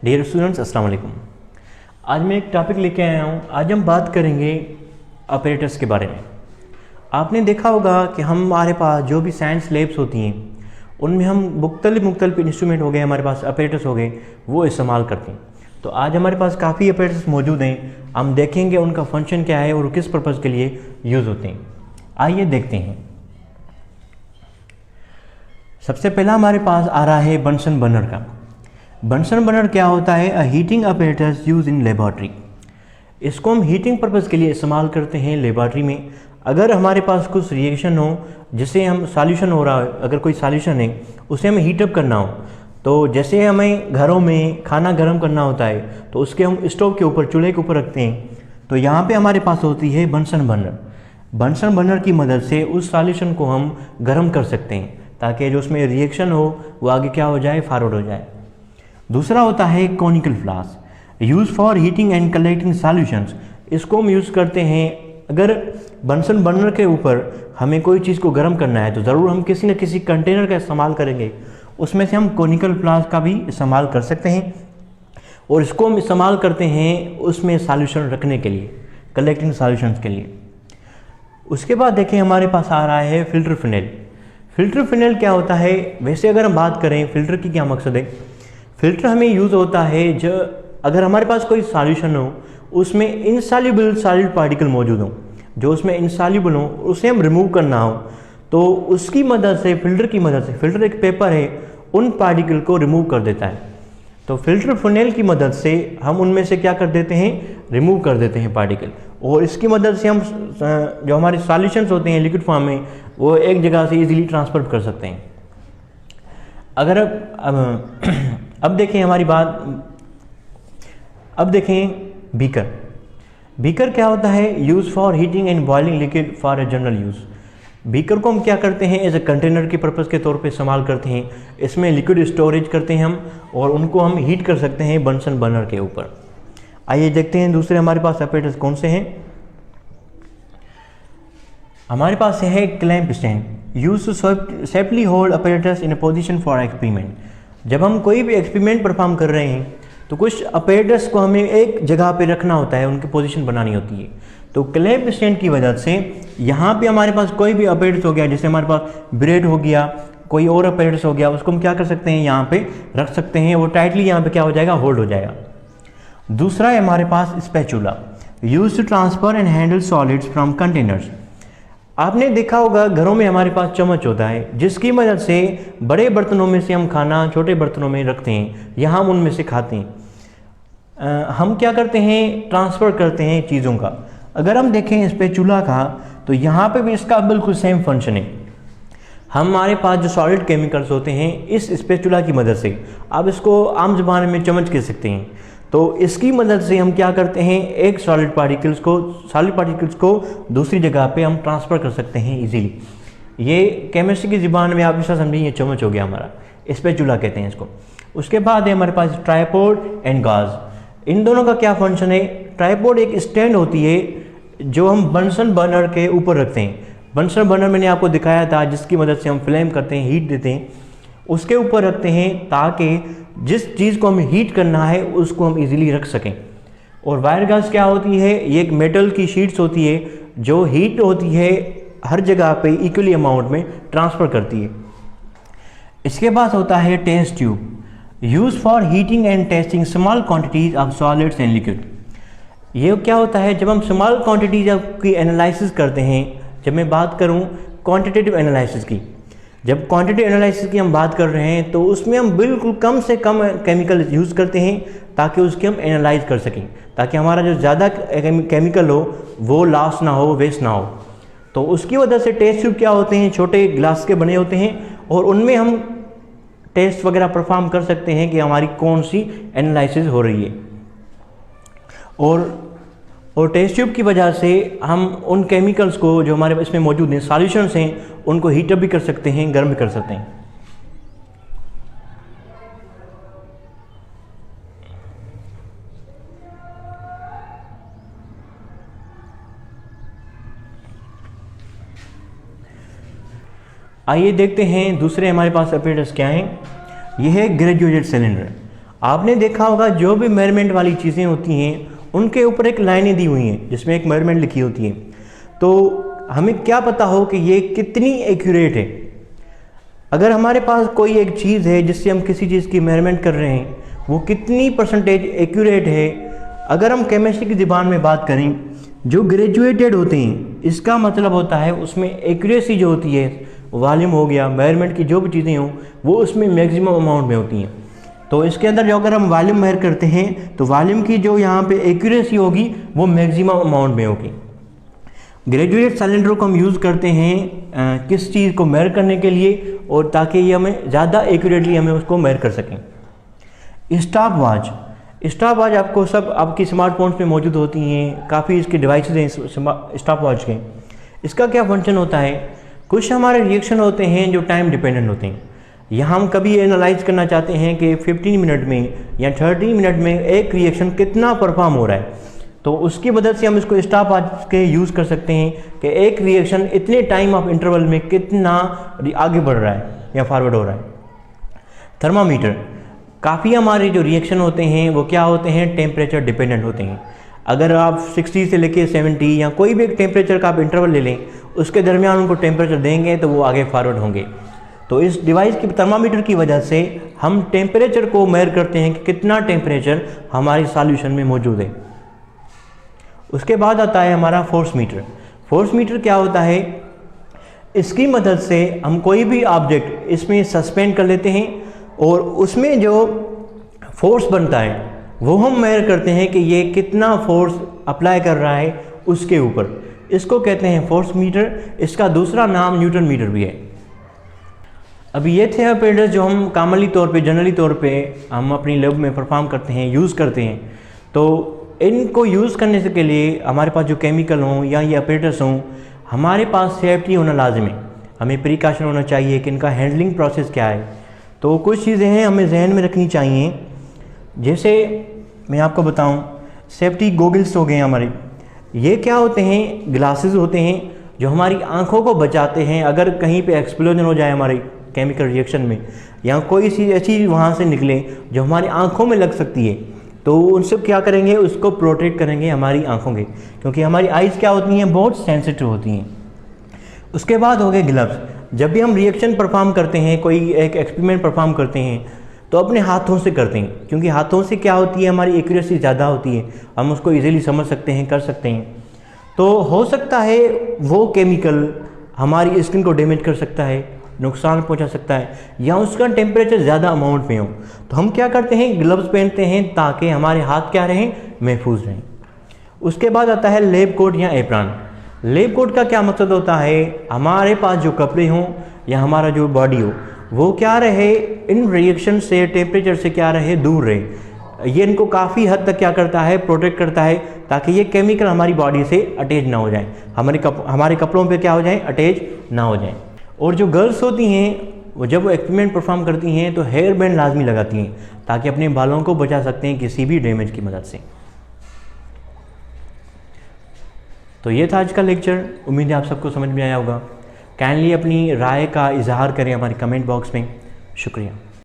Dear students, अस्सलाम वालेकुम। आज मैं एक टॉपिक लेके आया हूँ। आज हम बात करेंगे ऑपरेटर्स के बारे में। आपने देखा होगा कि हमारे पास जो भी साइंस लैब्स होती हैं उनमें हम मुख्तलिफ इंस्ट्रूमेंट हो गए, हमारे पास ऑपरेटर्स हो गए, वो इस्तेमाल करते हैं। तो आज हमारे पास काफ़ी ऑपरेटर्स मौजूद हैं। हम देखेंगे उनका फंक्शन क्या है और किस पर्पज़ के लिए यूज़ होते हैं। आइए देखते हैं। सबसे पहला हमारे पास आ रहा है बंसन बर्नर का। बंसन बर्नर क्या होता है? अ heating operators use in laboratory. इसको हम हीटिंग पर्पज़ के लिए इस्तेमाल करते हैं लेबॉर्ट्री में। अगर हमारे पास कुछ रिएक्शन हो जिससे हम सॉल्यूशन हो रहा है, अगर कोई सॉल्यूशन है उसे हमें हीटअप करना हो, तो जैसे हमें घरों में खाना गर्म करना होता है तो उसके हम स्टोव के ऊपर, चूल्हे के ऊपर रखते हैं। तो यहाँ पे हमारे पास होती है बंसन बर्नर। बंसन बर्नर की मदद से उस सॉल्यूशन को हम गर्म कर सकते हैं ताकि जो उसमें रिएक्शन हो वो आगे क्या हो जाए, फॉरवर्ड हो जाए। दूसरा होता है conical flask, use for heating and collecting solutions. इसको हम यूज़ करते हैं अगर बंसन बर्नर के ऊपर हमें कोई चीज़ को गर्म करना है तो ज़रूर हम किसी न किसी कंटेनर का इस्तेमाल करेंगे। उसमें से हम कॉनिकल फ्लास्क का भी इस्तेमाल कर सकते हैं और इसको हम इस्तेमाल करते हैं उसमें सॉल्यूशन रखने के लिए, कलेक्टिंग सॉल्यूशंस के लिए। उसके बाद देखें हमारे पास आ रहा है फ़िल्टर फिनेल। फ़िल्टर फिनेल क्या होता है? वैसे अगर हम बात करें फ़िल्टर की क्या मकसद है, फ़िल्टर हमें यूज़ होता है जो अगर हमारे पास कोई सॉल्यूशन हो उसमें इनसॉल्युबल सॉलिड पार्टिकल मौजूद हो, जो उसमें इनसॉल्युबल हो, उसे हम रिमूव करना हो तो उसकी मदद से, फ़िल्टर की मदद से, फ़िल्टर एक पेपर है, उन पार्टिकल को रिमूव कर देता है। तो फ़िल्टर फिनेल की मदद से हम उनमें से क्या कर देते हैं, रिमूव कर देते हैं पार्टिकल। और इसकी मदद से हम जो हमारे सॉल्यूशंस होते हैं लिक्विड फॉर्म में, वो एक जगह से इजीली ट्रांसफर कर सकते हैं। अगर अब देखें हमारी बात, अब देखें बीकर। बीकर क्या होता है? Use for heating and boiling liquid for a general use. Beaker को हम क्या करते हैं, एज ए कंटेनर के पर्पज़ के तौर पे इस्तेमाल करते हैं। इसमें लिक्विड स्टोरेज करते हैं हम और उनको हम हीट कर सकते हैं बंसन बर्नर के ऊपर। आइए देखते हैं दूसरे हमारे पास ऑपरेटर्स कौन से हैं। हमारे पास है clamp stand, use to safely hold apparatus in a position for experiment. जब हम कोई भी एक्सपेरिमेंट परफॉर्म कर रहे हैं तो कुछ ऑपरेटर्स को हमें एक जगह पे रखना होता है, उनकी पोजीशन बनानी होती है। तो क्लैंप स्टैंड की वजह से यहाँ पे हमारे पास कोई भी ऑपरेटर्स हो गया, जैसे हमारे पास ब्रेड हो गया, कोई और ऑपरेटर्स हो गया, उसको हम क्या कर सकते हैं, यहाँ पे रख सकते हैं। वो टाइटली यहाँ पे क्या हो जाएगा, होल्ड हो जाएगा। दूसरा है हमारे पास spatula, use to transfer and handle solids from containers. आपने देखा होगा घरों में हमारे पास चम्मच होता है जिसकी मदद से बड़े बर्तनों में से हम खाना छोटे बर्तनों में रखते हैं, यहाँ हम उनमें से खाते हैं। हम क्या करते हैं, ट्रांसफ़र करते हैं चीज़ों का। अगर हम देखें स्पैचुला का तो यहाँ पे भी इसका बिल्कुल सेम फंक्शन है। हमारे पास जो सॉलिड केमिकल्स होते हैं इस स्पैचुला की मदद से, आप इसको आम ज़बान में चम्मच कह सकते हैं, तो इसकी मदद से हम क्या करते हैं, एक सॉलिड पार्टिकल्स को दूसरी जगह पे हम ट्रांसफ़र कर सकते हैं इजीली। ये केमिस्ट्री की ज़बान में आप ऐसा समझिए, ये चम्मच हो गया हमारा, स्पैचुला कहते हैं इसको। उसके बाद है हमारे पास ट्राइपॉड एंड गाज। इन दोनों का क्या फंक्शन है? ट्राइपॉड एक स्टैंड होती है जो हम बंसन बर्नर के ऊपर रखते हैं। बंसन बर्नर मैंने आपको दिखाया था जिसकी मदद से हम फ्लेम करते हैं, हीट देते हैं, उसके ऊपर रखते हैं ताकि जिस चीज़ को हमें हीट करना है उसको हम इजीली रख सकें। और वायर गैस क्या होती है? ये एक मेटल की शीट्स होती है जो हीट होती है हर जगह पे इक्वली अमाउंट में ट्रांसफ़र करती है। इसके बाद होता है test tube, use for heating and testing small quantities of solids and liquid. ये क्या होता है? जब हम स्मॉल क्वांटिटीज की एनालिसिस करते हैं, जब मैं बात करूं क्वांटिटेटिव एनालिसिस की, जब क्वांटिटी एनालिसिस की हम बात कर रहे हैं तो उसमें हम बिल्कुल कम से कम केमिकल यूज़ करते हैं ताकि उसके हम एनालाइज कर सकें, ताकि हमारा जो ज़्यादा केमिकल हो वो लॉस ना हो, वेस्ट ना हो। तो उसकी वजह से टेस्ट ट्यूब क्या होते हैं, छोटे ग्लास के बने होते हैं और उनमें हम टेस्ट वगैरह परफॉर्म कर सकते हैं कि हमारी कौन सी एनालिसिस हो रही है। और टेस्ट ट्यूब की वजह से हम उन केमिकल्स को जो हमारे इसमें मौजूद हैं, सॉल्यूशंस हैं, उनको हीटअप भी कर सकते हैं, गर्म भी कर सकते हैं। आइए देखते हैं दूसरे हमारे पास ऑपरेटर्स क्या हैं। यह है ग्रेजुएटेड सिलेंडर। आपने देखा होगा जो भी मेजरमेंट वाली चीज़ें होती हैं उनके ऊपर एक लाइनें दी हुई हैं जिसमें एक मेजरमेंट लिखी होती है, तो हमें क्या पता हो कि ये कितनी एक्यूरेट है। अगर हमारे पास कोई एक चीज़ है जिससे हम किसी चीज़ की मेजरमेंट कर रहे हैं, वो कितनी परसेंटेज एक्यूरेट है। अगर हम केमिस्ट्री की ज़बान में बात करें, जो ग्रेजुएटेड होते हैं इसका मतलब होता है उसमें एक्यूरेसी जो होती है, वॉल्यूम हो गया, मेजरमेंट की जो भी चीज़ें हों वो उसमें मैक्सिमम अमाउंट में होती हैं। तो इसके अंदर जो अगर हम वॉल्यूम मेजर करते हैं तो वॉल्यूम की जो यहाँ पे एक्यूरेसी होगी वो मैक्सिमम अमाउंट में होगी। ग्रेजुएट सिलेंडरों को हम यूज़ करते हैं किस चीज़ को मेजर करने के लिए, और ताकि ये हमें ज़्यादा एक्यूरेटली हमें उसको मेजर कर सकें। स्टॉप वॉच आपको सब आपकी स्मार्टफोन्स में मौजूद होती हैं, काफ़ी इसके डिवाइसेस हैं स्टॉप वॉच के। इसका क्या फंक्शन होता है, कुछ हमारे रिएक्शन होते हैं जो टाइम डिपेंडेंट होते हैं। यहाँ हम कभी एनालाइज करना चाहते हैं कि 15 मिनट में या 30 मिनट में एक रिएक्शन कितना परफॉर्म हो रहा है, तो उसकी मदद से हम इसको स्टॉप वॉच के यूज़ कर सकते हैं कि एक रिएक्शन इतने टाइम ऑफ इंटरवल में कितना आगे बढ़ रहा है या फॉरवर्ड हो रहा है। थर्मामीटर, काफ़ी हमारे जो रिएक्शन होते हैं वो क्या होते हैं, टेम्परेचर डिपेंडेंट होते हैं। अगर आप 60 से लेके 70 या कोई भी एक टेम्परेचर का आप इंटरवल ले लें, उसके दरमियान उनको टेम्परेचर देंगे तो वो आगे फॉरवर्ड होंगे। तो इस डिवाइस की थर्मामीटर की वजह से हम टेम्परेचर को मेजर करते हैं कि कितना टेम्परेचर हमारी सॉल्यूशन में मौजूद है। उसके बाद आता है हमारा फोर्स मीटर। फोर्स मीटर क्या होता है, इसकी मदद से हम कोई भी ऑब्जेक्ट इसमें सस्पेंड कर लेते हैं और उसमें जो फोर्स बनता है वो हम मेजर करते हैं कि ये कितना फोर्स अप्लाई कर रहा है उसके ऊपर। इसको कहते हैं फोर्स मीटर। इसका दूसरा नाम न्यूटन मीटर भी है। अभी ये थे ऑपरेटर्स जो हम कामली तौर पे, जनरली तौर पे हम अपनी लैब में परफॉर्म करते हैं, यूज़ करते हैं। तो इनको यूज़ करने से के लिए हमारे पास जो केमिकल हों या ये ऑपरेटर्स हों, हमारे पास सेफ्टी होना लाजिम है। हमें प्रिकॉशन होना चाहिए कि इनका हैंडलिंग प्रोसेस क्या है। तो कुछ चीज़ें हैं हमें जहन में रखनी चाहिए। जैसे मैं आपको बताऊं, सेफ्टी गोगल्स हो गए हमारे। ये क्या होते हैं, ग्लासेस होते हैं जो हमारी आंखों को बचाते हैं। अगर कहीं पे एक्सप्लोजन हो जाए हमारे केमिकल रिएक्शन में, या कोई सी ऐसी वहाँ से निकले जो हमारी आंखों में लग सकती है, तो उनसे क्या करेंगे, उसको प्रोटेक्ट करेंगे हमारी आंखों के, क्योंकि हमारी आइज़ क्या होती हैं, बहुत सेंसिटिव होती हैं। उसके बाद हो गए ग्लव्स। जब भी हम रिएक्शन परफॉर्म करते हैं, कोई एक एक्सपेरिमेंट परफॉर्म करते हैं, तो अपने हाथों से करते हैं, क्योंकि हाथों से क्या होती है, हमारी एक्यूरेसी ज़्यादा होती है, हम उसको इजीली समझ सकते हैं, कर सकते हैं। तो हो सकता है वो केमिकल हमारी स्किन को डैमेज कर सकता है, नुकसान पहुंचा सकता है, या उसका टेम्परेचर ज़्यादा अमाउंट में हो। तो हम क्या करते हैं, ग्लव्स पहनते हैं ताकि हमारे हाथ क्या रहें, महफूज रहें। उसके बाद आता है लैब कोट या एप्रॉन। लैब कोट का क्या मकसद होता है, हमारे पास जो कपड़े हों या हमारा जो बॉडी हो वो क्या रहे, इन रिएक्शन से, टेम्परेचर से क्या रहे, दूर रहे। ये इनको काफ़ी हद तक क्या करता है, प्रोटेक्ट करता है, ताकि ये केमिकल हमारी बॉडी से अटैच ना हो जाए, हमारे कपड़ों पे क्या हो जाए, अटैच ना हो जाए। और जो गर्ल्स होती हैं वो जब वो एक्सपेरिमेंट परफॉर्म करती हैं तो हेयर बैंड लाजमी लगाती हैं, ताकि अपने बालों को बचा सकते हैं किसी भी डैमेज की मदद से। तो ये था आज का लेक्चर। उम्मीद है आप सबको समझ में आया होगा। काइंडली अपनी राय का इजहार करें हमारे कमेंट बॉक्स में। शुक्रिया।